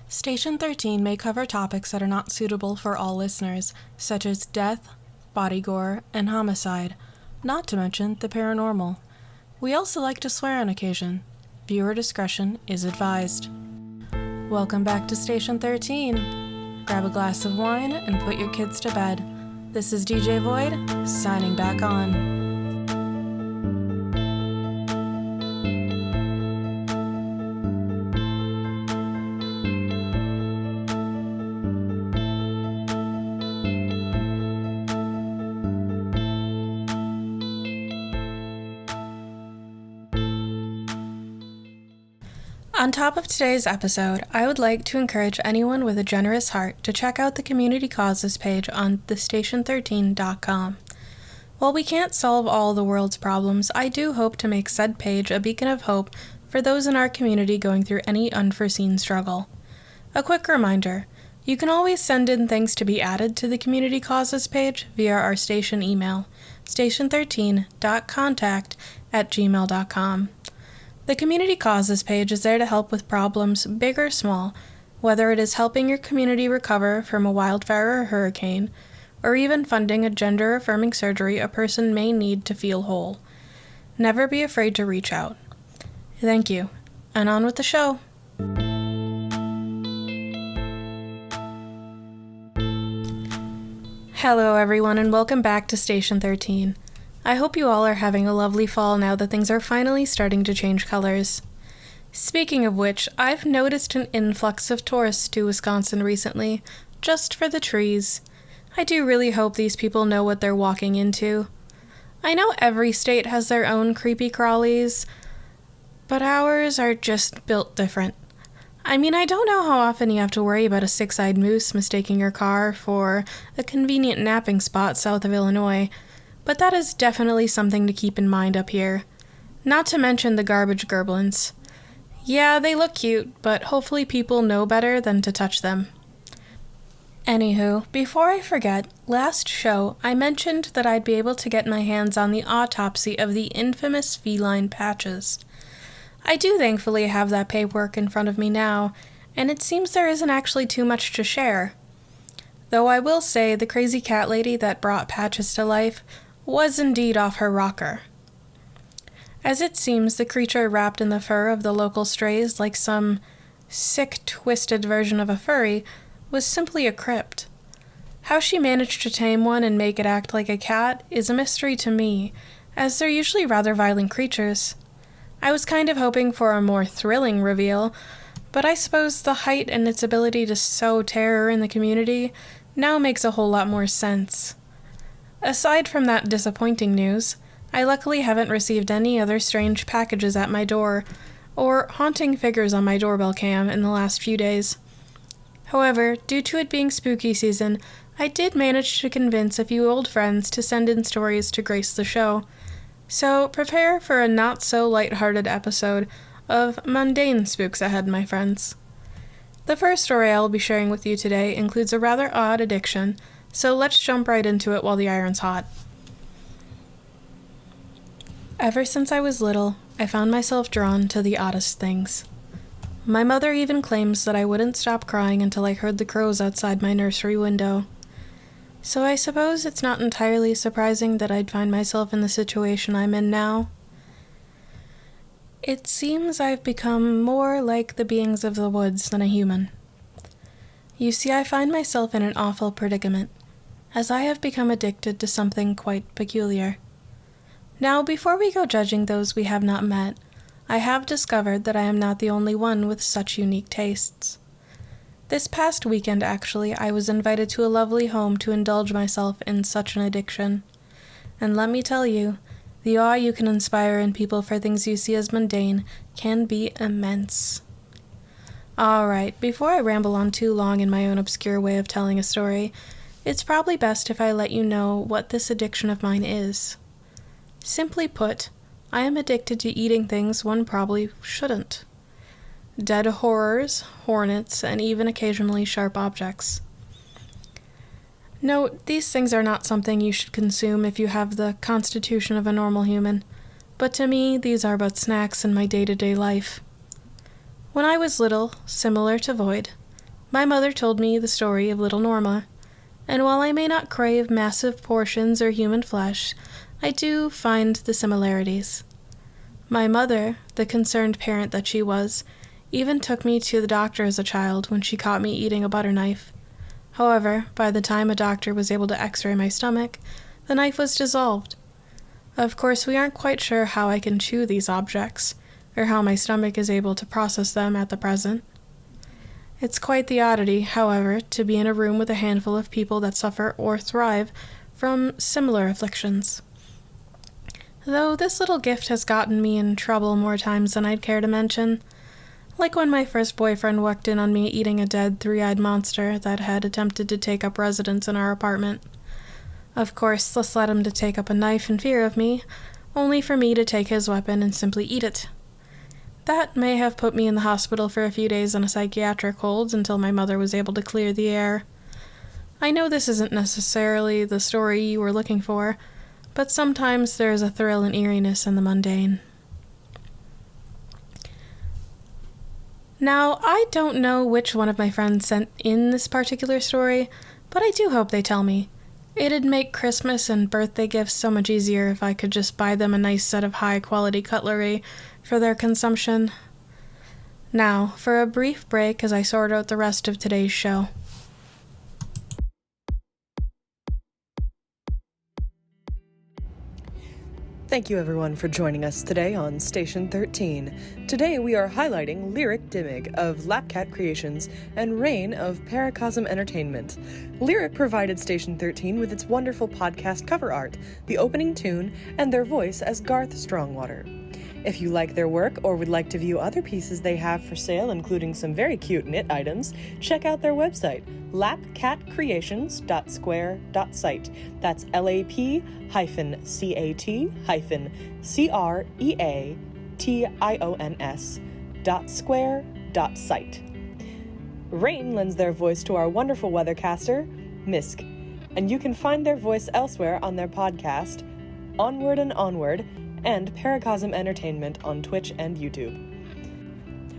Station 13 may cover topics that are not suitable for all listeners, such as death, body gore, and homicide, not to mention the paranormal. We also like to swear on occasion. Viewer discretion is advised. Welcome back to Station 13. Grab a glass of wine and put your kids to bed. This is DJ Void, signing back on. On top of today's episode, I would like to encourage anyone with a generous heart to check out the Community Causes page on thestation13.com. While we can't solve all the world's problems, I do hope to make said page a beacon of hope for those in our community going through any unforeseen struggle. A quick reminder, you can always send in things to be added to the Community Causes page via our station email, station13.contact@gmail.com. The Community Causes page is there to help with problems, big or small, whether it is helping your community recover from a wildfire or hurricane, or even funding a gender-affirming surgery a person may need to feel whole. Never be afraid to reach out. Thank you, and on with the show. Hello everyone, and welcome back to Station 13. I hope you all are having a lovely fall now that things are finally starting to change colors. Speaking of which, I've noticed an influx of tourists to Wisconsin recently, just for the trees. I do really hope these people know what they're walking into. I know every state has their own creepy crawlies, but ours are just built different. I mean, I don't know how often you have to worry about a six-eyed moose mistaking your car for a convenient napping spot south of Illinois, but that is definitely something to keep in mind up here. Not to mention the garbage gerblins. Yeah, they look cute, but hopefully people know better than to touch them. Anywho, before I forget, last show I mentioned that I'd be able to get my hands on the autopsy of the infamous feline Patches. I do thankfully have that paperwork in front of me now, and it seems there isn't actually too much to share. Though I will say the crazy cat lady that brought Patches to life was indeed off her rocker. As it seems, the creature wrapped in the fur of the local strays like some sick, twisted version of a furry was simply a crypt. How she managed to tame one and make it act like a cat is a mystery to me, as they're usually rather violent creatures. I was kind of hoping for a more thrilling reveal, but I suppose the height and its ability to sow terror in the community now makes a whole lot more sense. Aside from that disappointing news, I luckily haven't received any other strange packages at my door, or haunting figures on my doorbell cam in the last few days. However, due to it being spooky season, I did manage to convince a few old friends to send in stories to grace the show, so prepare for a not-so-lighthearted episode of Mundane Spooks ahead, my friends. The first story I will be sharing with you today includes a rather odd addiction, so let's jump right into it while the iron's hot. Ever since I was little, I found myself drawn to the oddest things. My mother even claims that I wouldn't stop crying until I heard the crows outside my nursery window. So I suppose it's not entirely surprising that I'd find myself in the situation I'm in now. It seems I've become more like the beings of the woods than a human. You see, I find myself in an awful predicament, as I have become addicted to something quite peculiar. Now, before we go judging those we have not met, I have discovered that I am not the only one with such unique tastes. This past weekend, actually, I was invited to a lovely home to indulge myself in such an addiction. And let me tell you, the awe you can inspire in people for things you see as mundane can be immense. Alright, before I ramble on too long in my own obscure way of telling a story, it's probably best if I let you know what this addiction of mine is. Simply put, I am addicted to eating things one probably shouldn't. Dead horrors, hornets, and even occasionally sharp objects. Note, these things are not something you should consume if you have the constitution of a normal human, but to me, these are but snacks in my day-to-day life. When I was little, similar to Void, My mother told me the story of little Norma, and while I may not crave massive portions or human flesh, I do find the similarities. My mother, the concerned parent that she was, even took me to the doctor as a child when she caught me eating a butter knife. However, by the time a doctor was able to x-ray my stomach, the knife was dissolved. Of course, we aren't quite sure how I can chew these objects, or how my stomach is able to process them at the present. It's quite the oddity, however, to be in a room with a handful of people that suffer or thrive from similar afflictions. Though this little gift has gotten me in trouble more times than I'd care to mention. Like when my first boyfriend walked in on me eating a dead three-eyed monster that had attempted to take up residence in our apartment. Of course, this led him to take up a knife in fear of me, only for me to take his weapon and simply eat it. That may have put me in the hospital for a few days on a psychiatric hold until my mother was able to clear the air. I know this isn't necessarily the story you were looking for, but sometimes there is a thrill and eeriness in the mundane. Now, I don't know which one of my friends sent in this particular story, but I do hope they tell me. It'd make Christmas and birthday gifts so much easier if I could just buy them a nice set of high-quality cutlery for their consumption. Now, for a brief break as I sort out the rest of today's show. Thank you everyone for joining us today on Station 13. Today we are highlighting Lyric Dimig of Lapcat Creations and Rain of Paracosm Entertainment. Lyric provided Station 13 with its wonderful podcast cover art, the opening tune, and their voice as Garth Strongwater. If you like their work or would like to view other pieces they have for sale, including some very cute knit items, check out their website, lapcatcreations.square.site. That's LAPCAT-Creations.square.site. Rain lends their voice to our wonderful weathercaster, Misk, and you can find their voice elsewhere on their podcast, Onward and Onward, and Paracosm Entertainment on Twitch and YouTube.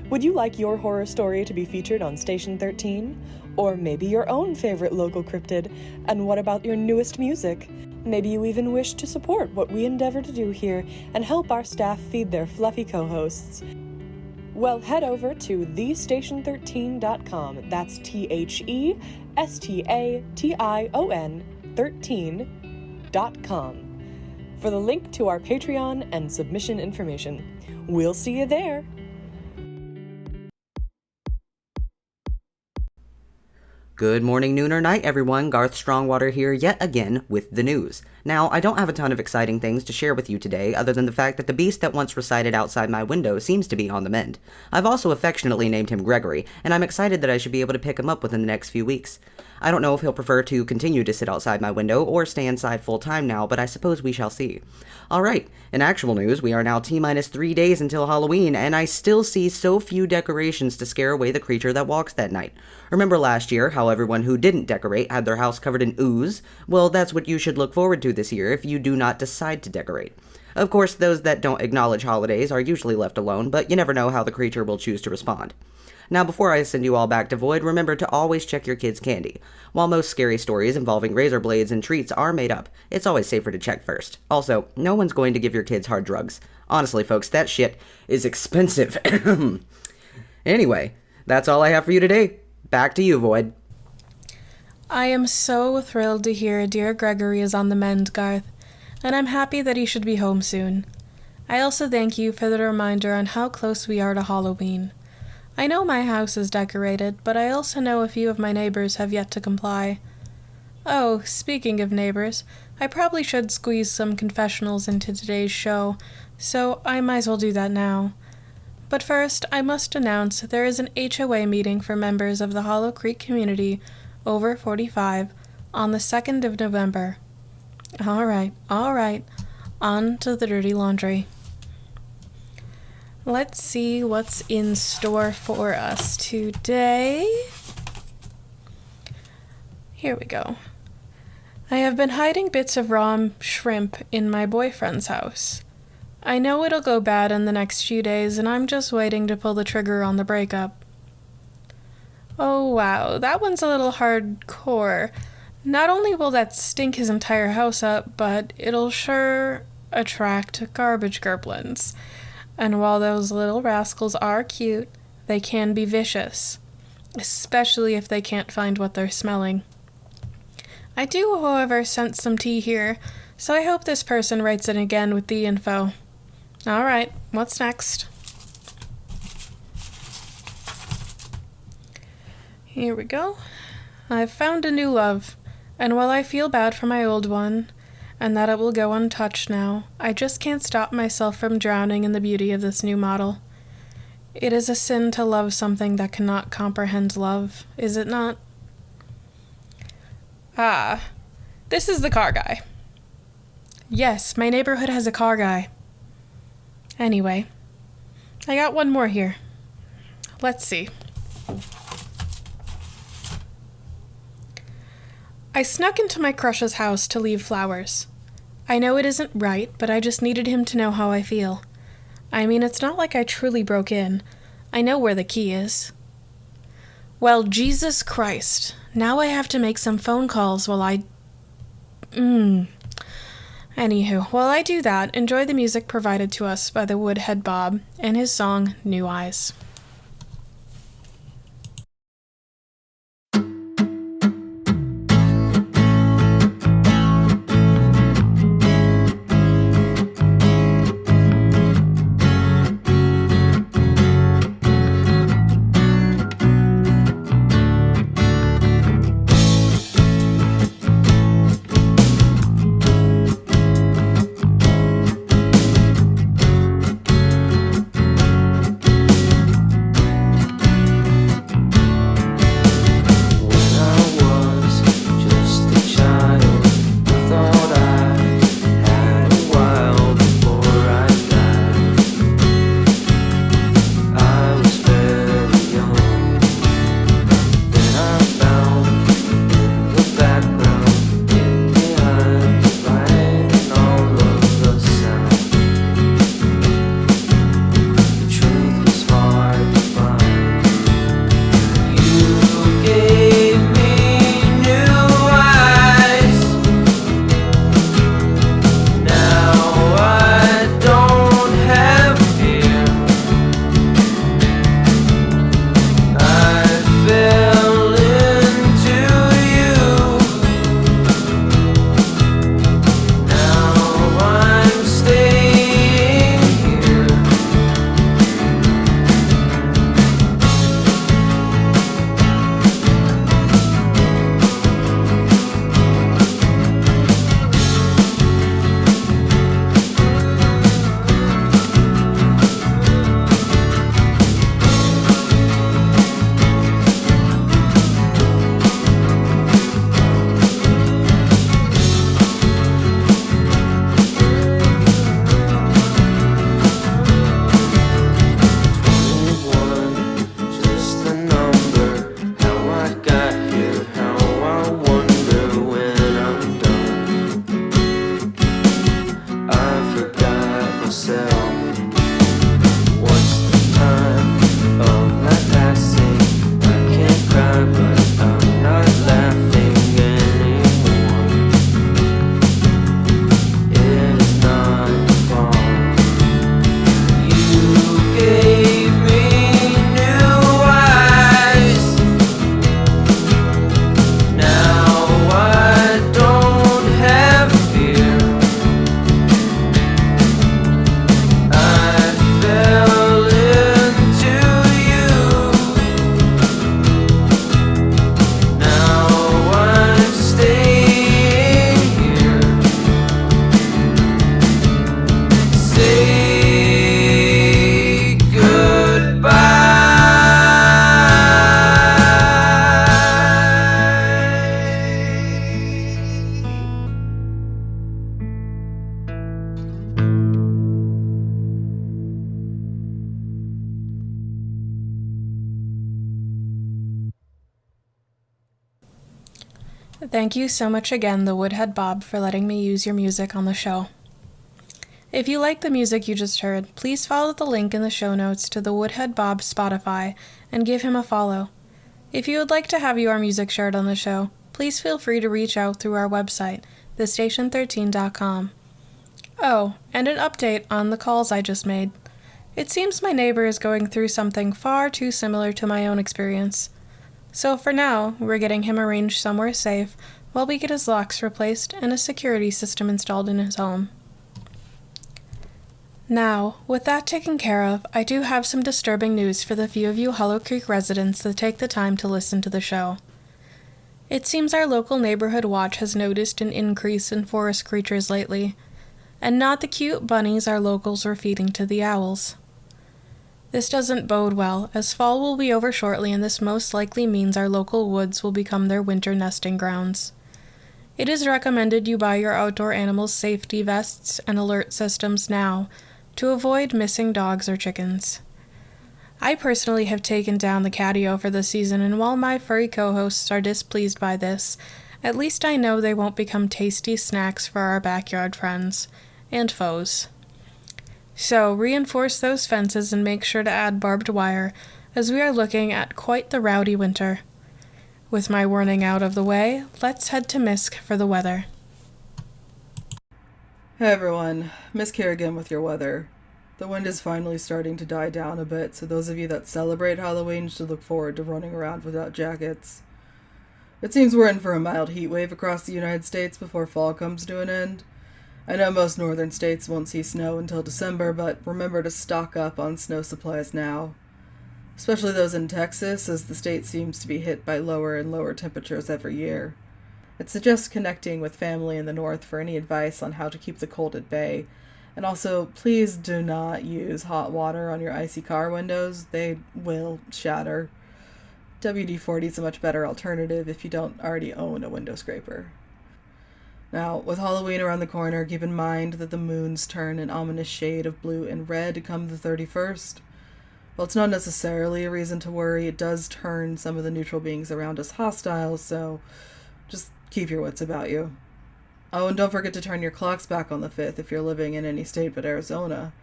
Would you like your horror story to be featured on Station 13? Or maybe your own favorite local cryptid? And what about your newest music? Maybe you even wish to support what we endeavor to do here and help our staff feed their fluffy co-hosts. Well, head over to thestation13.com. That's TheStation 13.com. For the link to our Patreon and submission information. We'll see you there! Good morning, noon, or night, everyone. Garth Strongwater here yet again with the news. Now, I don't have a ton of exciting things to share with you today, other than the fact that the beast that once resided outside my window seems to be on the mend. I've also affectionately named him Gregory, and I'm excited that I should be able to pick him up within the next few weeks. I don't know if he'll prefer to continue to sit outside my window or stay inside full time now, but I suppose we shall see. Alright, in actual news, we are now T-minus 3 days until Halloween, and I still see so few decorations to scare away the creature that walks that night. Remember last year how everyone who didn't decorate had their house covered in ooze? Well, that's what you should look forward to this year if you do not decide to decorate. Of course, those that don't acknowledge holidays are usually left alone, but you never know how the creature will choose to respond. Now, before I send you all back to Void, remember to always check your kids' candy. While most scary stories involving razor blades and treats are made up, it's always safer to check first. Also, no one's going to give your kids hard drugs. Honestly, folks, that shit is expensive. Anyway, that's all I have for you today. Back to you, Void. I am so thrilled to hear dear Gregory is on the mend, Garth, and I'm happy that he should be home soon. I also thank you for the reminder on how close we are to Halloween. I know my house is decorated, but I also know a few of my neighbors have yet to comply. Oh, speaking of neighbors, I probably should squeeze some confessionals into today's show, so I might as well do that now. But first, I must announce there is an HOA meeting for members of the Hollow Creek community over 45 on the 2nd of November. All right, on to the dirty laundry. Let's see what's in store for us today. Here we go. I have been hiding bits of raw shrimp in my boyfriend's house. I know it'll go bad in the next few days, and I'm just waiting to pull the trigger on the breakup. Oh wow, that one's a little hardcore. Not only will that stink his entire house up, but it'll sure attract garbage gerblins. And while those little rascals are cute, they can be vicious, especially if they can't find what they're smelling. I do, however, sense some tea here, so I hope this person writes in again with the info. Alright, what's next? Here we go. I've found a new love, and while I feel bad for my old one, and that it will go untouched now, I just can't stop myself from drowning in the beauty of this new model. It is a sin to love something that cannot comprehend love, is it not? Ah, this is the car guy. Yes, my neighborhood has a car guy. Anyway, I got one more here. Let's see. I snuck into my crush's house to leave flowers. I know it isn't right, but I just needed him to know how I feel. I mean, it's not like I truly broke in. I know where the key is. Well, Jesus Christ. Now I have to make some phone calls while I... Anywho, while I do that, enjoy the music provided to us by the Woodhead Bob and his song, New Eyes. Thank you so much again, the Woodhead Bob, for letting me use your music on the show. If you like the music you just heard, please follow the link in the show notes to the Woodhead Bob Spotify and give him a follow. If you would like to have your music shared on the show, please feel free to reach out through our website, thestation13.com. Oh, and an update on the calls I just made. It seems my neighbor is going through something far too similar to my own experience. So for now, we're getting him arranged somewhere safe while we get his locks replaced and a security system installed in his home. Now, with that taken care of, I do have some disturbing news for the few of you Hollow Creek residents that take the time to listen to the show. It seems our local neighborhood watch has noticed an increase in forest creatures lately, and not the cute bunnies our locals were feeding to the owls. This doesn't bode well, as fall will be over shortly, and this most likely means our local woods will become their winter nesting grounds. It is recommended you buy your outdoor animals safety vests and alert systems now to avoid missing dogs or chickens. I personally have taken down the catio for this season, and while my furry co-hosts are displeased by this, at least I know they won't become tasty snacks for our backyard friends and foes. So, reinforce those fences and make sure to add barbed wire, as we are looking at quite the rowdy winter. With my warning out of the way, let's head to Misk for the weather. Hey everyone, Misk here again with your weather. The wind is finally starting to die down a bit, so those of you that celebrate Halloween should look forward to running around without jackets. It seems we're in for a mild heat wave across the United States before fall comes to an end. I know most northern states won't see snow until December, but remember to stock up on snow supplies now. Especially those in Texas, as the state seems to be hit by lower and lower temperatures every year. It suggests connecting with family in the north for any advice on how to keep the cold at bay. And also, please do not use hot water on your icy car windows. They will shatter. WD-40 is a much better alternative if you don't already own a window scraper. Now, with Halloween around the corner, keep in mind that the moons turn an ominous shade of blue and red come the 31st. While it's not necessarily a reason to worry, it does turn some of the neutral beings around us hostile, so just keep your wits about you. Oh, and don't forget to turn your clocks back on the 5th if you're living in any state but Arizona.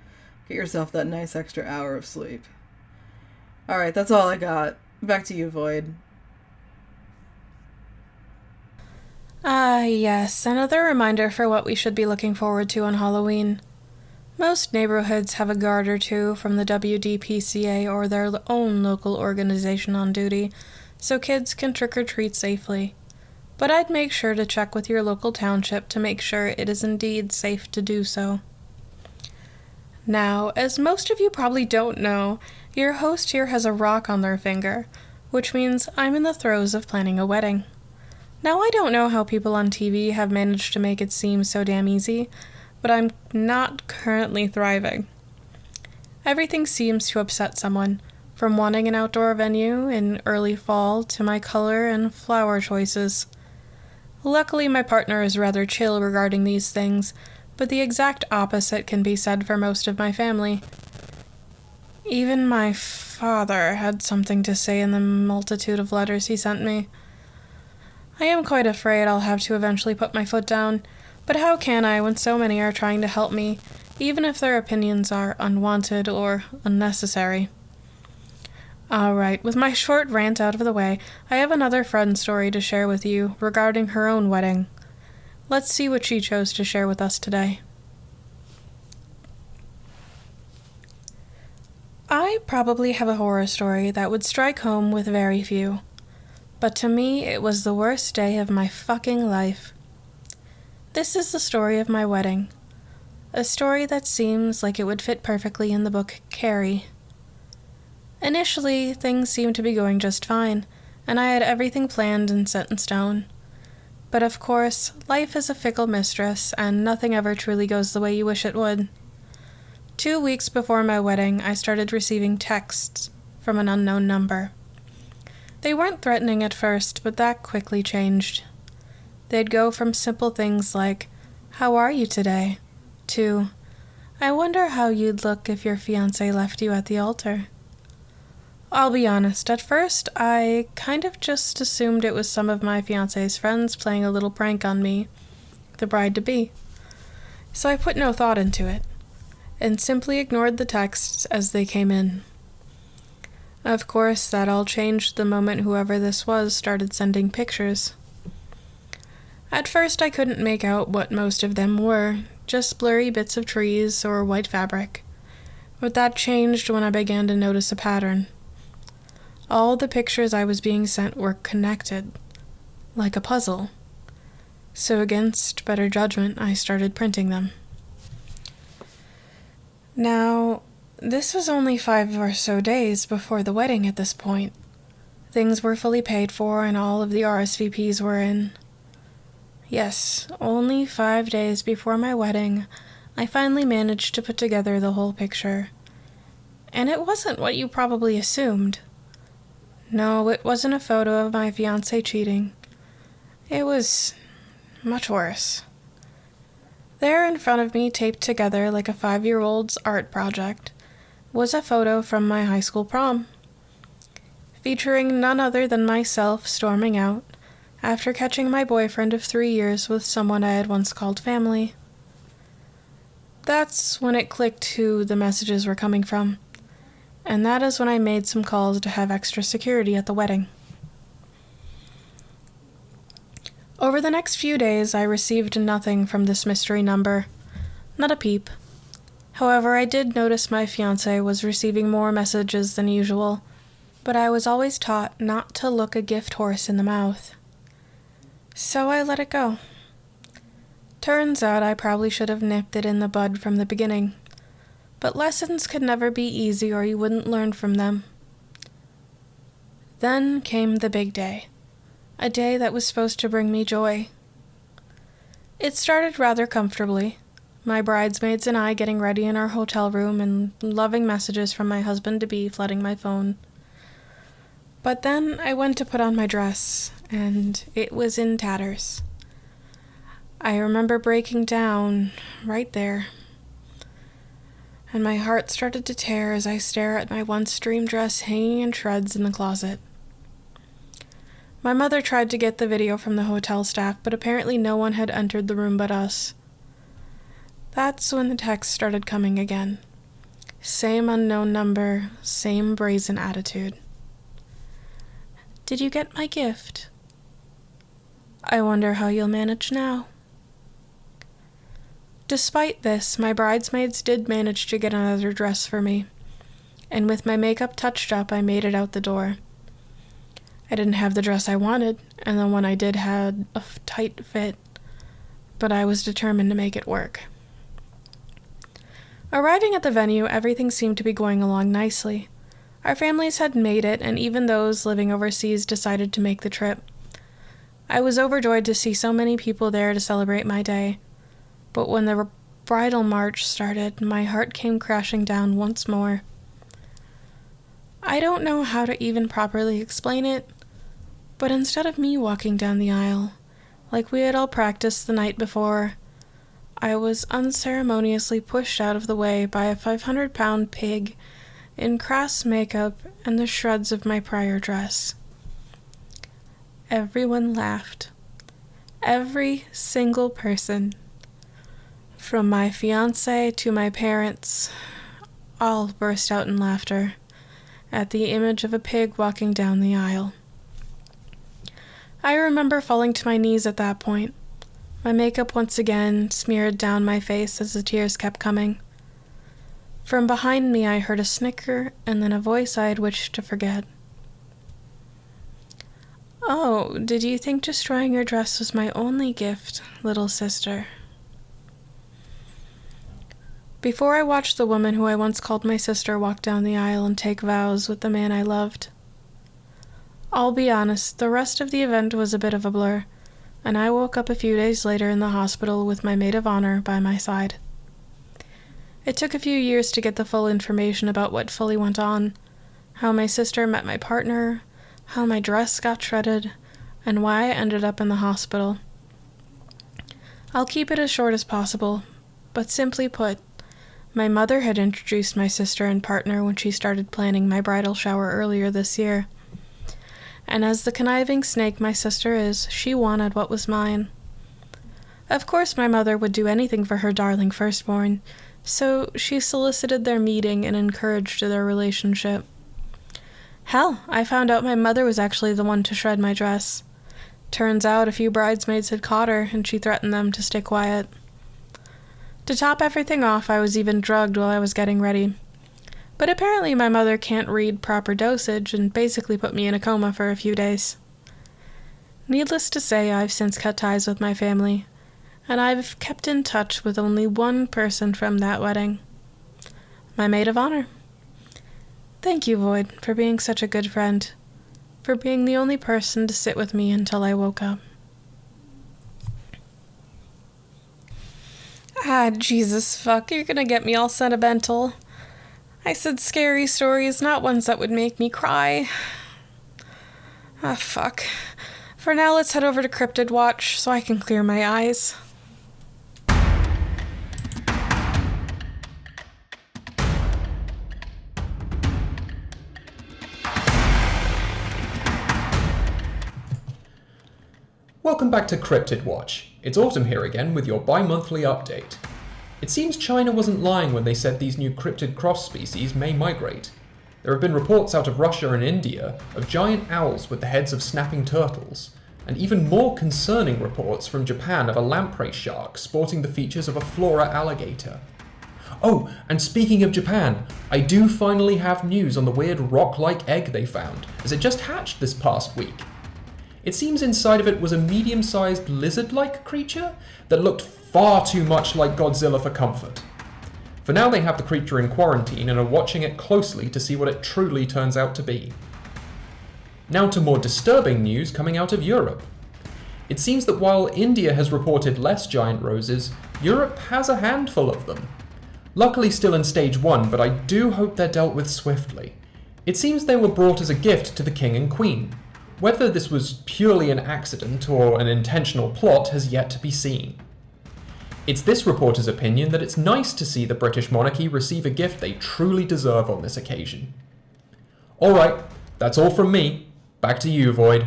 Get yourself that nice extra hour of sleep. Alright, that's all I got. Back to you, Void. Yes, another reminder for what we should be looking forward to on Halloween. Most neighborhoods have a guard or two from the WDPCA or their own local organization on duty, so kids can trick-or-treat safely. But I'd make sure to check with your local township to make sure it is indeed safe to do so. Now, as most of you probably don't know, your host here has a rock on their finger, which means I'm in the throes of planning a wedding. Now, I don't know how people on TV have managed to make it seem so damn easy, but I'm not currently thriving. Everything seems to upset someone, from wanting an outdoor venue in early fall to my color and flower choices. Luckily, my partner is rather chill regarding these things, but the exact opposite can be said for most of my family. Even my father had something to say in the multitude of letters he sent me. I am quite afraid I'll have to eventually put my foot down, but how can I when so many are trying to help me, even if their opinions are unwanted or unnecessary? Alright, with my short rant out of the way, I have another friend story to share with you regarding her own wedding. Let's see what she chose to share with us today. I probably have a horror story that would strike home with very few. But to me, it was the worst day of my fucking life. This is the story of my wedding. A story that seems like it would fit perfectly in the book Carrie. Initially, things seemed to be going just fine, and I had everything planned and set in stone. But of course, life is a fickle mistress, and nothing ever truly goes the way you wish it would. 2 weeks before my wedding, I started receiving texts from an unknown number. They weren't threatening at first, but that quickly changed. They'd go from simple things like, "How are you today?" to, "I wonder how you'd look if your fiancé left you at the altar." I'll be honest, at first, I kind of just assumed it was some of my fiancé's friends playing a little prank on me, the bride-to-be. So I put no thought into it, and simply ignored the texts as they came in. Of course, that all changed the moment whoever this was started sending pictures. At first, I couldn't make out what most of them were, just blurry bits of trees or white fabric. But that changed when I began to notice a pattern. All the pictures I was being sent were connected, like a puzzle. So against better judgment, I started printing them. Now, this was only 5 or so days before the wedding at this point. Things were fully paid for and all of the RSVPs were in. Yes, only 5 days before my wedding, I finally managed to put together the whole picture. And it wasn't what you probably assumed. No, it wasn't a photo of my fiancé cheating. It was much worse. There in front of me, taped together like a 5-year-old's art project, was a photo from my high school prom, featuring none other than myself storming out after catching my boyfriend of 3 years with someone I had once called family. That's when it clicked who the messages were coming from, and that is when I made some calls to have extra security at the wedding. Over the next few days, I received nothing from this mystery number. Not a peep. However, I did notice my fiancé was receiving more messages than usual, but I was always taught not to look a gift horse in the mouth. So I let it go. Turns out I probably should have nipped it in the bud from the beginning, but lessons could never be easy or you wouldn't learn from them. Then came the big day. A day that was supposed to bring me joy. It started rather comfortably, my bridesmaids and I getting ready in our hotel room and loving messages from my husband-to-be flooding my phone. But then I went to put on my dress, and it was in tatters. I remember breaking down right there, and my heart started to tear as I stare at my once dream dress hanging in shreds in the closet. My mother tried to get the video from the hotel staff, but apparently no one had entered the room but us. That's when the texts started coming again. Same unknown number, same brazen attitude. Did you get my gift? I wonder how you'll manage now. Despite this, my bridesmaids did manage to get another dress for me, and with my makeup touched up, I made it out the door. I didn't have the dress I wanted, and the one I did had a tight fit, but I was determined to make it work. Arriving at the venue, everything seemed to be going along nicely. Our families had made it, and even those living overseas decided to make the trip. I was overjoyed to see so many people there to celebrate my day, but when the bridal march started, my heart came crashing down once more. I don't know how to even properly explain it, but instead of me walking down the aisle, like we had all practiced the night before, I was unceremoniously pushed out of the way by a 500-pound pig in crass makeup and the shreds of my prior dress. Everyone laughed. Every single person. From my fiancé to my parents, all burst out in laughter at the image of a pig walking down the aisle. I remember falling to my knees at that point, my makeup once again smeared down my face as the tears kept coming. From behind me I heard a snicker and then a voice I had wished to forget. "Oh, did you think destroying your dress was my only gift, little sister?" Before I watched the woman who I once called my sister walk down the aisle and take vows with the man I loved. I'll be honest, the rest of the event was a bit of a blur, and I woke up a few days later in the hospital with my maid of honor by my side. It took a few years to get the full information about what fully went on, how my sister met my partner, how my dress got shredded, and why I ended up in the hospital. I'll keep it as short as possible, but simply put, my mother had introduced my sister and partner when she started planning my bridal shower earlier this year. And as the conniving snake my sister is, she wanted what was mine. Of course my mother would do anything for her darling firstborn, so she solicited their meeting and encouraged their relationship. Hell, I found out my mother was actually the one to shred my dress. Turns out a few bridesmaids had caught her, and she threatened them to stay quiet. To top everything off, I was even drugged while I was getting ready. But apparently my mother can't read proper dosage and basically put me in a coma for a few days. Needless to say, I've since cut ties with my family, and I've kept in touch with only one person from that wedding. My maid of honor. Thank you, Void, for being such a good friend, for being the only person to sit with me until I woke up. Ah, Jesus fuck, you're gonna get me all sentimental. I said scary stories, not ones that would make me cry. Ah, fuck. For now, let's head over to Cryptid Watch so I can clear my eyes. Welcome back to Cryptid Watch. It's Autumn here again with your bi-monthly update. It seems China wasn't lying when they said these new cryptid cross species may migrate. There have been reports out of Russia and India of giant owls with the heads of snapping turtles, and even more concerning reports from Japan of a lamprey shark sporting the features of a flora alligator. Oh, and speaking of Japan, I do finally have news on the weird rock-like egg they found, as it just hatched this past week. It seems inside of it was a medium-sized lizard-like creature that looked far too much like Godzilla for comfort. For now they have the creature in quarantine and are watching it closely to see what it truly turns out to be. Now to more disturbing news coming out of Europe. It seems that while India has reported less giant roses, Europe has a handful of them. Luckily still in stage 1, but I do hope they're dealt with swiftly. It seems they were brought as a gift to the king and queen. Whether this was purely an accident or an intentional plot has yet to be seen. It's this reporter's opinion that it's nice to see the British monarchy receive a gift they truly deserve on this occasion. Alright, that's all from me. Back to you, Void.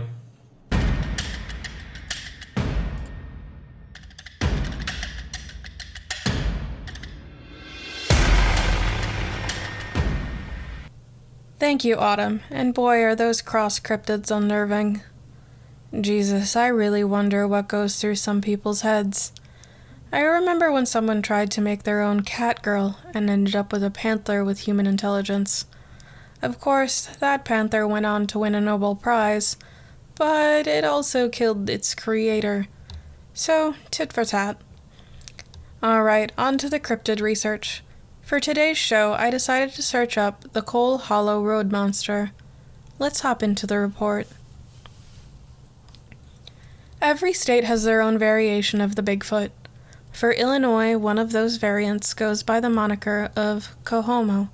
Thank you, Autumn, and boy are those cross cryptids unnerving. Jesus, I really wonder what goes through some people's heads. I remember when someone tried to make their own cat girl and ended up with a panther with human intelligence. Of course, that panther went on to win a Nobel Prize, but it also killed its creator. So, tit for tat. Alright, on to the cryptid research. For today's show, I decided to search up the Coal Hollow Road Monster. Let's hop into the report. Every state has their own variation of the Bigfoot. For Illinois, one of those variants goes by the moniker of Cohomo,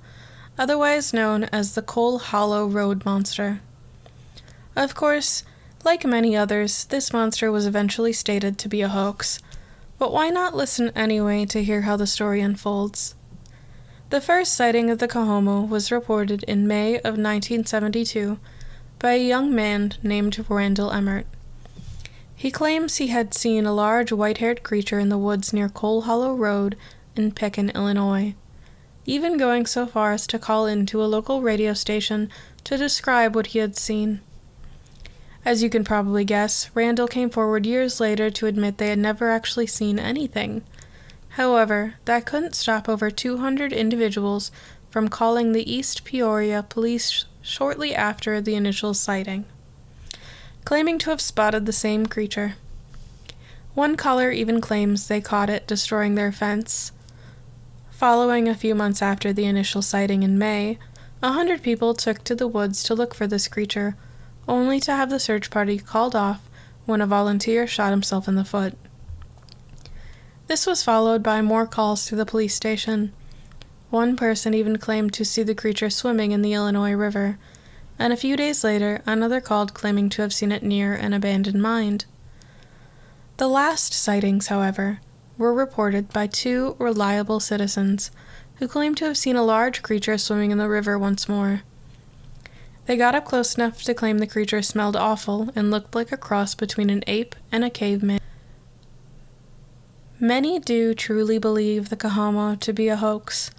otherwise known as the Coal Hollow Road Monster. Of course, like many others, this monster was eventually stated to be a hoax, but why not listen anyway to hear how the story unfolds? The first sighting of the Cohomo was reported in May of 1972 by a young man named Randall Emmert. He claims he had seen a large white-haired creature in the woods near Coal Hollow Road in Pekin, Illinois, even going so far as to call into a local radio station to describe what he had seen. As you can probably guess, Randall came forward years later to admit they had never actually seen anything. However, that couldn't stop over 200 individuals from calling the East Peoria police shortly after the initial sighting, claiming to have spotted the same creature. One caller even claims they caught it destroying their fence. Following a few months after the initial sighting in May, 100 people took to the woods to look for this creature, only to have the search party called off when a volunteer shot himself in the foot. This was followed by more calls to the police station. One person even claimed to see the creature swimming in the Illinois River, and a few days later, another called claiming to have seen it near an abandoned mine. The last sightings, however, were reported by 2 reliable citizens who claimed to have seen a large creature swimming in the river once more. They got up close enough to claim the creature smelled awful and looked like a cross between an ape and a caveman. Many do truly believe the Cohomo to be a hoax,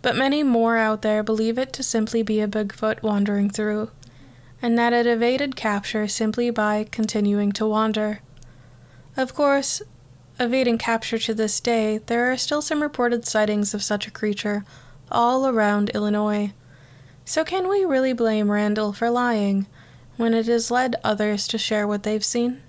but many more out there believe it to simply be a Bigfoot wandering through, and that it evaded capture simply by continuing to wander. Of course, evading capture to this day, there are still some reported sightings of such a creature all around Illinois. So can we really blame Randall for lying when it has led others to share what they've seen?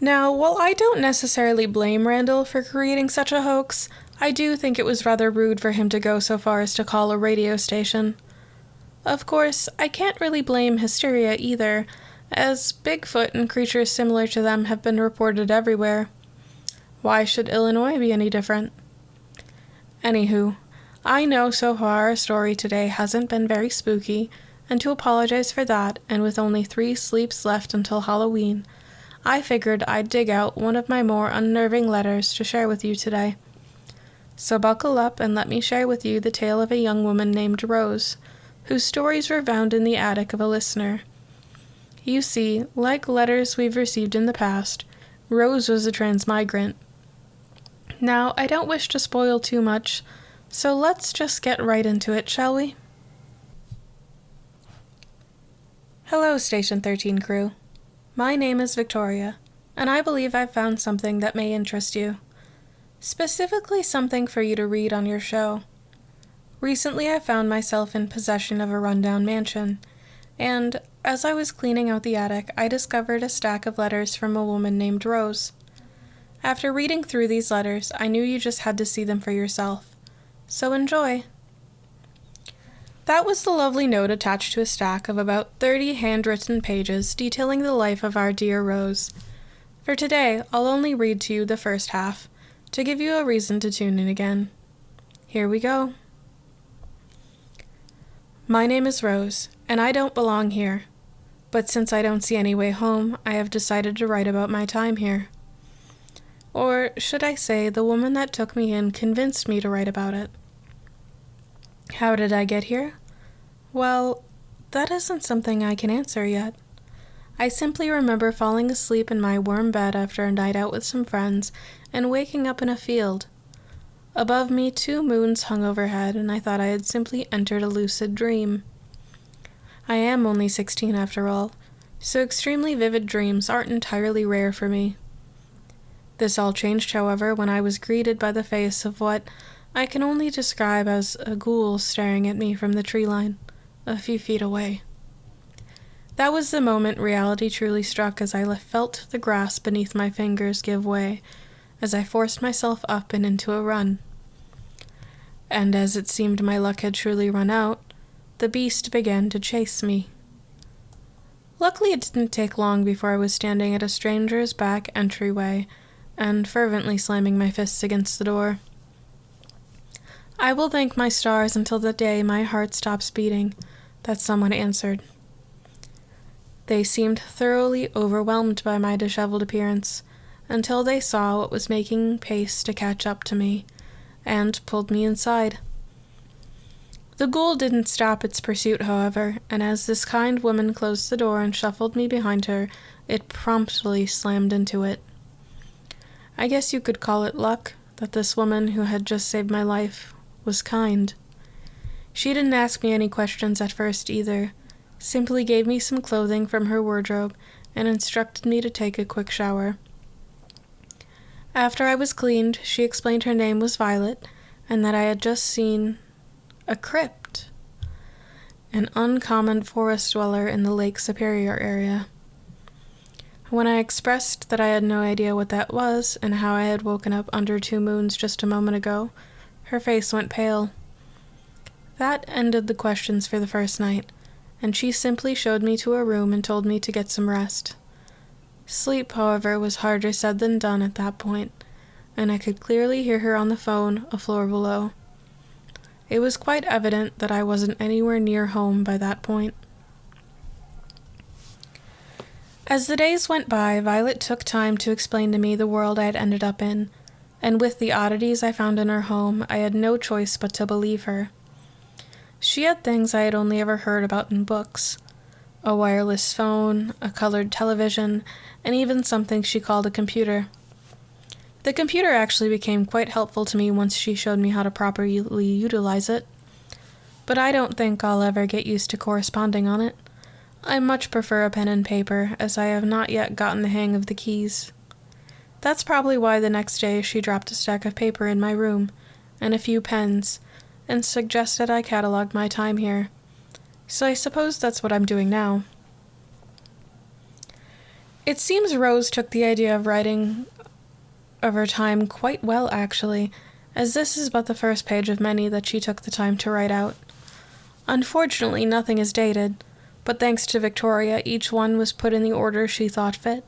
Now, while I don't necessarily blame Randall for creating such a hoax, I do think it was rather rude for him to go so far as to call a radio station. Of course, I can't really blame hysteria either, as Bigfoot and creatures similar to them have been reported everywhere. Why should Illinois be any different? Anywho, I know so far our story today hasn't been very spooky, and to apologize for that, and with only 3 sleeps left until Halloween, I figured I'd dig out one of my more unnerving letters to share with you today. So buckle up and let me share with you the tale of a young woman named Rose, whose stories were found in the attic of a listener. You see, like letters we've received in the past, Rose was a transmigrant. Now, I don't wish to spoil too much, so let's just get right into it, shall we? Hello, Station 13 crew. My name is Victoria, and I believe I've found something that may interest you. Specifically something for you to read on your show. Recently I found myself in possession of a rundown mansion, and as I was cleaning out the attic, I discovered a stack of letters from a woman named Rose. After reading through these letters, I knew you just had to see them for yourself. So enjoy! That was the lovely note attached to a stack of about 30 handwritten pages detailing the life of our dear Rose. For today, I'll only read to you the first half, to give you a reason to tune in again. Here we go. My name is Rose, and I don't belong here. But since I don't see any way home, I have decided to write about my time here. Or should I say, the woman that took me in convinced me to write about it. How did I get here? Well, that isn't something I can answer yet. I simply remember falling asleep in my warm bed after a night out with some friends and waking up in a field. Above me, 2 moons hung overhead, and I thought I had simply entered a lucid dream. I am only 16 after all, so extremely vivid dreams aren't entirely rare for me. This all changed, however, when I was greeted by the face of what I can only describe as a ghoul staring at me from the tree line, a few feet away. That was the moment reality truly struck as I felt the grass beneath my fingers give way, as I forced myself up and into a run. And as it seemed my luck had truly run out, the beast began to chase me. Luckily it didn't take long before I was standing at a stranger's back entryway, and fervently slamming my fists against the door. I will thank my stars until the day my heart stops beating that someone answered. They seemed thoroughly overwhelmed by my disheveled appearance, until they saw what was making pace to catch up to me, and pulled me inside. The ghoul didn't stop its pursuit, however, and as this kind woman closed the door and shuffled me behind her, it promptly slammed into it. I guess you could call it luck that this woman who had just saved my life was kind. She didn't ask me any questions at first either, simply gave me some clothing from her wardrobe and instructed me to take a quick shower. After I was cleaned, she explained her name was Violet, and that I had just seen a crypt, an uncommon forest dweller in the Lake Superior area. When I expressed that I had no idea what that was, and how I had woken up under 2 moons just a moment ago, her face went pale. That ended the questions for the first night, and she simply showed me to a room and told me to get some rest. Sleep, however, was harder said than done at that point, and I could clearly hear her on the phone a floor below. It was quite evident that I wasn't anywhere near home by that point. As the days went by, Violet took time to explain to me the world I had ended up in, and with the oddities I found in her home, I had no choice but to believe her. She had things I had only ever heard about in books: a wireless phone, a colored television, and even something she called a computer. The computer actually became quite helpful to me once she showed me how to properly utilize it. but I don't think I'll ever get used to corresponding on it. I much prefer a pen and paper, as I have not yet gotten the hang of the keys. That's probably why the next day she dropped a stack of paper in my room, and a few pens, and suggested I catalog my time here. So I suppose that's what I'm doing now. It seems Rose took the idea of writing of her time quite well, actually, as this is but the first page of many that she took the time to write out. Unfortunately, nothing is dated, but thanks to Victoria, each one was put in the order she thought fit.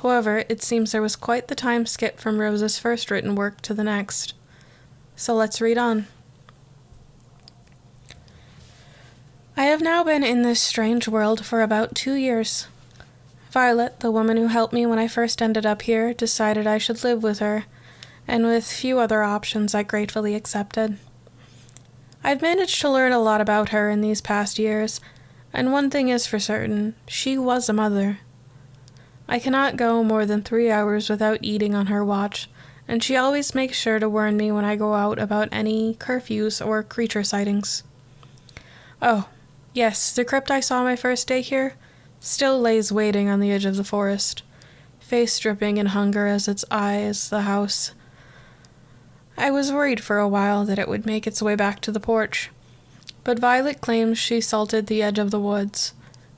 However, it seems there was quite the time skip from Rose's first written work to the next. So let's read on. I have now been in this strange world for about 2 years. Violet, the woman who helped me when I first ended up here, decided I should live with her, and with few other options I gratefully accepted. I've managed to learn a lot about her in these past years, and one thing is for certain, she was a mother. I cannot go more than 3 hours without eating on her watch, and she always makes sure to warn me when I go out about any curfews or creature sightings. Oh, yes, the crypt I saw my first day here still lays waiting on the edge of the forest, face dripping in hunger as its eyes the house. I was worried for a while that it would make its way back to the porch, but Violet claims she salted the edge of the woods,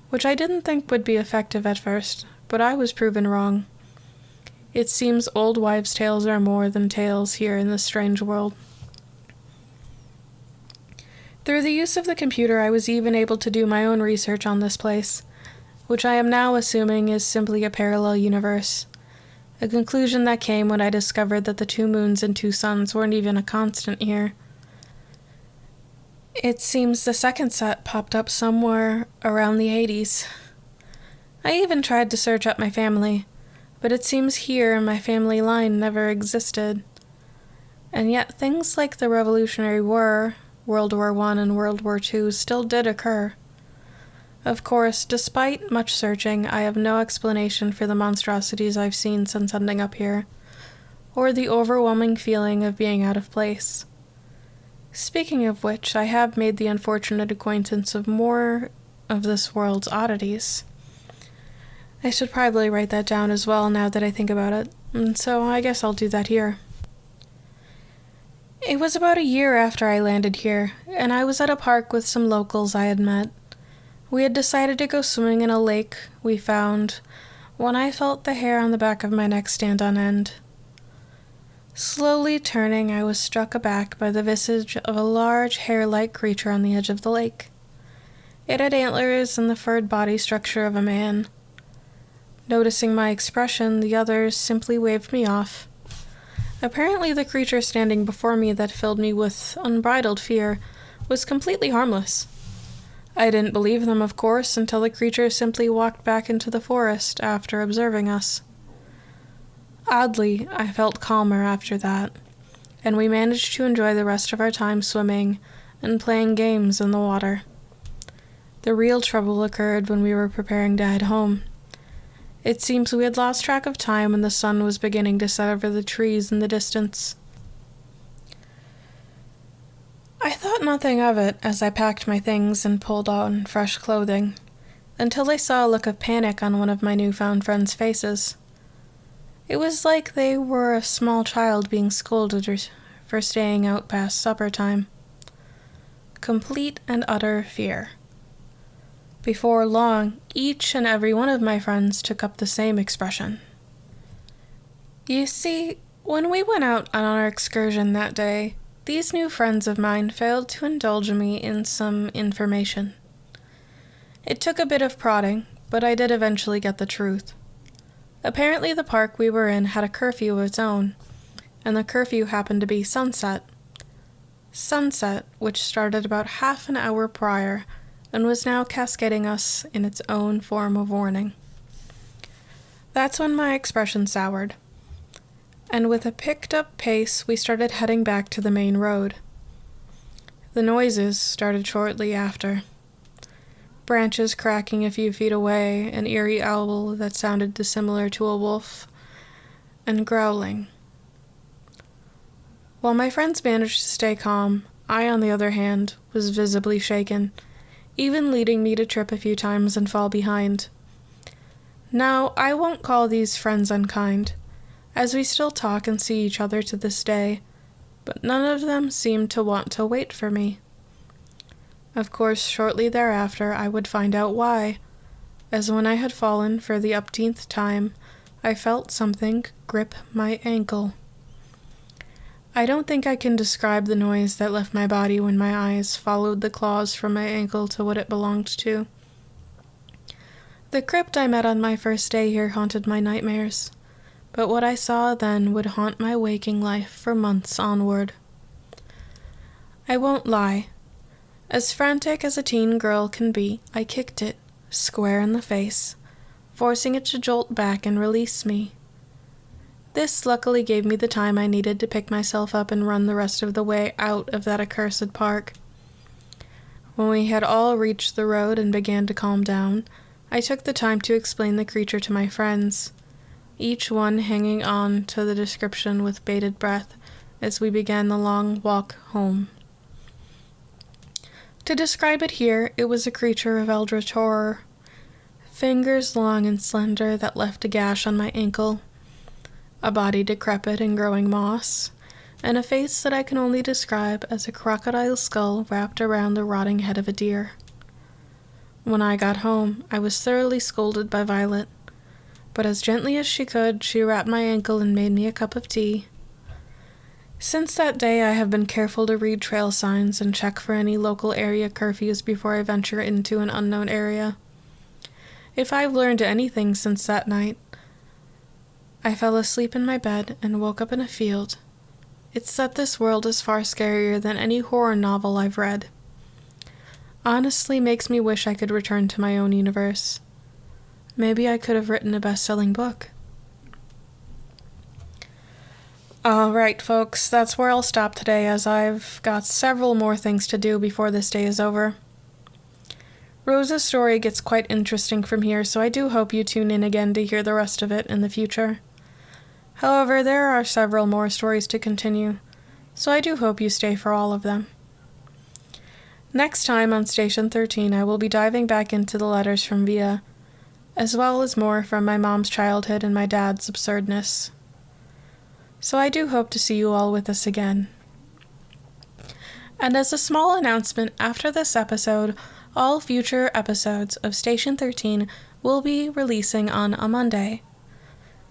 which I didn't think would be effective at first, but I was proven wrong. It seems old wives' tales are more than tales here in this strange world. Through the use of the computer, I was even able to do my own research on this place, which I am now assuming is simply a parallel universe. A conclusion that came when I discovered that the 2 moons and 2 suns weren't even a constant here. It seems the second set popped up somewhere around the 80s. I even tried to search up my family, but it seems here my family line never existed. And yet things like the Revolutionary War, World War I, and World War II still did occur. Of course, despite much searching, I have no explanation for the monstrosities I've seen since ending up here, or the overwhelming feeling of being out of place. Speaking of which, I have made the unfortunate acquaintance of more of this world's oddities. I should probably write that down as well now that I think about it, and so I guess I'll do that here. It was about a year after I landed here, and I was at a park with some locals I had met. We had decided to go swimming in a lake we found when I felt the hair on the back of my neck stand on end. Slowly turning, I was struck aback by the visage of a large hair-like creature on the edge of the lake. It had antlers and the furred body structure of a man. Noticing my expression, the others simply waved me off. Apparently the creature standing before me that filled me with unbridled fear was completely harmless. I didn't believe them, of course, until the creature simply walked back into the forest after observing us. Oddly, I felt calmer after that, and we managed to enjoy the rest of our time swimming and playing games in the water. The real trouble occurred when we were preparing to head home. It seems we had lost track of time and the sun was beginning to set over the trees in the distance. I thought nothing of it as I packed my things and pulled on fresh clothing, until I saw a look of panic on one of my newfound friends' faces. It was like they were a small child being scolded for staying out past supper time. Complete and utter fear. Before long, each and every one of my friends took up the same expression. You see, when we went out on our excursion that day, these new friends of mine failed to indulge me in some information. It took a bit of prodding, but I did eventually get the truth. Apparently the park we were in had a curfew of its own, and the curfew happened to be sunset. Sunset, which started about half an hour prior, and was now cascading us in its own form of warning. That's when my expression soured, and with a picked-up pace we started heading back to the main road. The noises started shortly after. Branches cracking a few feet away, an eerie owl that sounded dissimilar to a wolf, and growling. While my friends managed to stay calm, I, on the other hand, was visibly shaken, even leading me to trip a few times and fall behind. Now, I won't call these friends unkind, as we still talk and see each other to this day, but none of them seemed to want to wait for me. Of course, shortly thereafter I would find out why, as when I had fallen for the upteenth time, I felt something grip my ankle. I don't think I can describe the noise that left my body when my eyes followed the claws from my ankle to what it belonged to. The crypt I met on my first day here haunted my nightmares, but what I saw then would haunt my waking life for months onward. I won't lie. As frantic as a teen girl can be, I kicked it, square in the face, forcing it to jolt back and release me. This luckily gave me the time I needed to pick myself up and run the rest of the way out of that accursed park. When we had all reached the road and began to calm down, I took the time to explain the creature to my friends, each one hanging on to the description with bated breath as we began the long walk home. To describe it here, it was a creature of eldritch horror. Fingers long and slender that left a gash on my ankle, a body decrepit and growing moss, and a face that I can only describe as a crocodile skull wrapped around the rotting head of a deer. When I got home, I was thoroughly scolded by Violet, but as gently as she could, she wrapped my ankle and made me a cup of tea. Since that day, I have been careful to read trail signs and check for any local area curfews before I venture into an unknown area. If I've learned anything since that night, I fell asleep in my bed and woke up in a field. It's that this world is far scarier than any horror novel I've read. Honestly makes me wish I could return to my own universe. Maybe I could have written a best-selling book. Alright, folks, that's where I'll stop today, as I've got several more things to do before this day is over. Rosa's story gets quite interesting from here, so I do hope you tune in again to hear the rest of it in the future. However, there are several more stories to continue, so I do hope you stay for all of them. Next time on Station 13, I will be diving back into the letters from Via, as well as more from my mom's childhood and my dad's absurdness. So I do hope to see you all with us again. And as a small announcement, after this episode, all future episodes of Station 13 will be releasing on a Monday.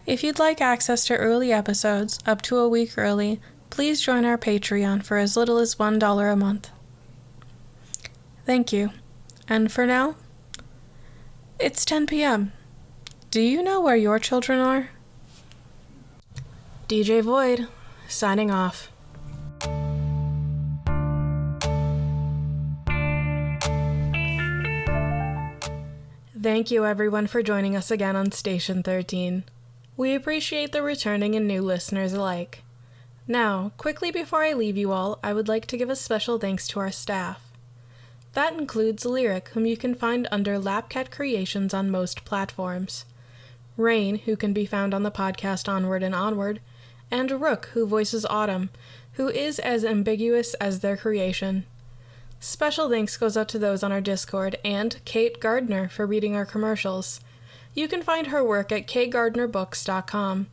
If you'd like access to early episodes, up to a week early, please join our Patreon for as little as $1 a month. Thank you. And for now, it's 10 p.m. Do you know where your children are? DJ Void, signing off. Thank you everyone for joining us again on Station 13. We appreciate the returning and new listeners alike. Now, quickly before I leave you all, I would like to give a special thanks to our staff. That includes Lyric, whom you can find under Lapcat Creations on most platforms, Rain, who can be found on the podcast Onward and Onward, and Rook, who voices Autumn, who is as ambiguous as their creation. Special thanks goes out to those on our Discord, and Kate Gardner for reading our commercials. You can find her work at kgardnerbooks.com.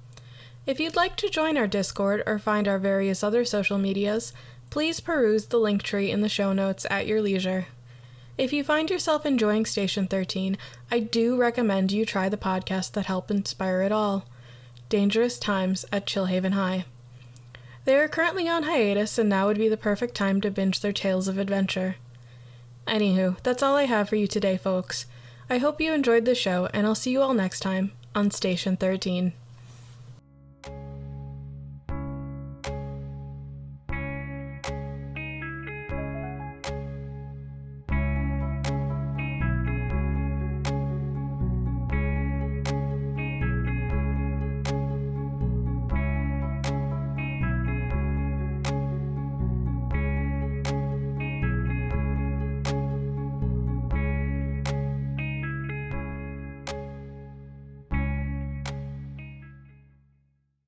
If you'd like to join our Discord or find our various other social medias, please peruse the link tree in the show notes at your leisure. If you find yourself enjoying Station 13, I do recommend you try the podcast that helped inspire it all, Dangerous Times at Chillhaven High. They are currently on hiatus, and now would be the perfect time to binge their tales of adventure. Anywho, that's all I have for you today, folks. I hope you enjoyed the show, and I'll see you all next time on Station 13.